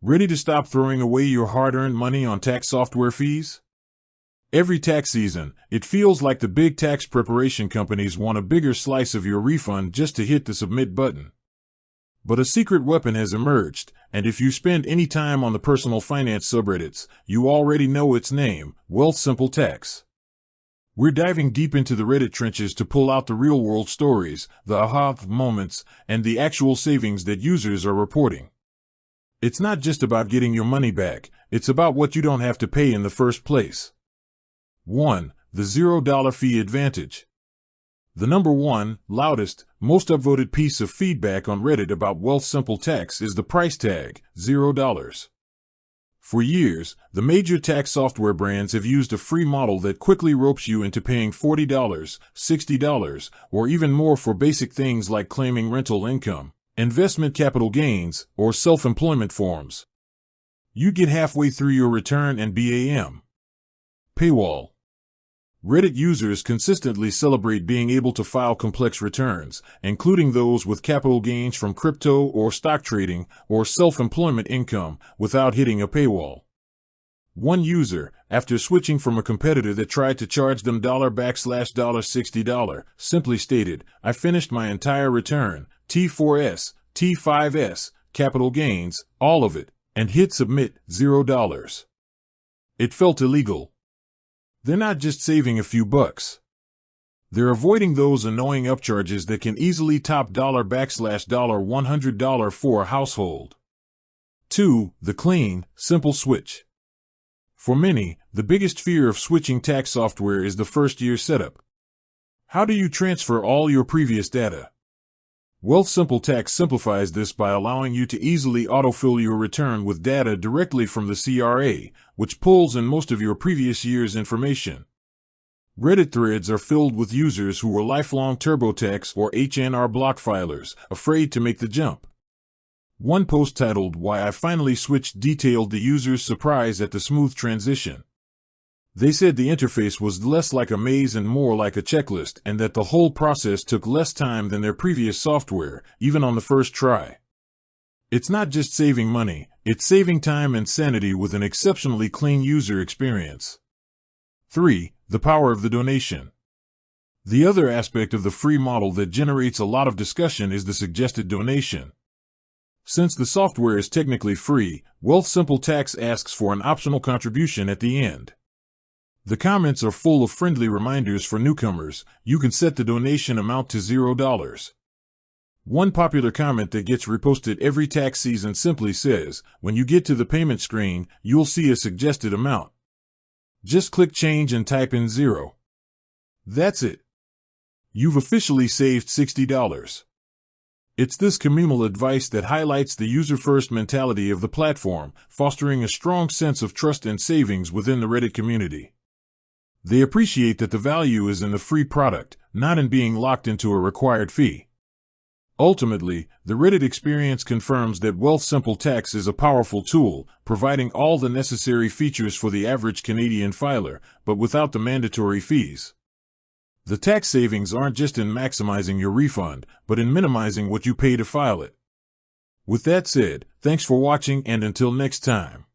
Ready to stop throwing away your hard-earned money on tax software fees? Every tax season, it feels like the big tax preparation companies want a bigger slice of your refund just to hit the submit button. But a secret weapon has emerged, and if you spend any time on the personal finance subreddits, you already know its name, Wealthsimple Tax. We're diving deep into the Reddit trenches to pull out the real-world stories, the aha moments, and the actual savings that users are reporting. It's not just about getting your money back, it's about what you don't have to pay in the first place. 1. The $0 fee advantage. The number one, loudest, most upvoted piece of feedback on Reddit about Wealthsimple Tax is the price tag, $0. For years, the major tax software brands have used a free model that quickly ropes you into paying $40, $60, or even more for basic things like claiming rental income, investment capital gains, or self-employment forms. You get halfway through your return and bam. Paywall. Reddit users consistently celebrate being able to file complex returns, including those with capital gains from crypto or stock trading or self-employment income, without hitting a paywall. One user, after switching from a competitor that tried to charge them $60, simply stated, "I finished my entire return, T4S, T5S, capital gains, all of it, and hit submit, $0. It felt illegal. They're not just saving a few bucks. They're avoiding those annoying upcharges that can easily top $100 for a household. 2. The clean, simple switch. For many, the biggest fear of switching tax software is the first-year setup. How do you transfer all your previous data? Wealthsimple Tax simplifies this by allowing you to easily autofill your return with data directly from the CRA, which pulls in most of your previous year's information. Reddit threads are filled with users who were lifelong TurboTax or HNR block filers, afraid to make the jump. One post titled "Why I Finally Switched" detailed the user's surprise at the smooth transition. They said the interface was less like a maze and more like a checklist, and that the whole process took less time than their previous software, even on the first try. It's not just saving money, it's saving time and sanity with an exceptionally clean user experience. 3. The power of the donation. The other aspect of the free model that generates a lot of discussion is the suggested donation. Since the software is technically free, Wealthsimple Tax asks for an optional contribution at the end. The comments are full of friendly reminders for newcomers. You can set the donation amount to $0. One popular comment that gets reposted every tax season simply says, "When you get to the payment screen, you'll see a suggested amount. Just click change and type in 0. That's it. You've officially saved $60. It's this communal advice that highlights the user-first mentality of the platform, fostering a strong sense of trust and savings within the Reddit community. They appreciate that the value is in the free product, not in being locked into a required fee. Ultimately, the Reddit experience confirms that Wealthsimple Tax is a powerful tool, providing all the necessary features for the average Canadian filer, but without the mandatory fees. The tax savings aren't just in maximizing your refund, but in minimizing what you pay to file it. With that said, thanks for watching, and until next time.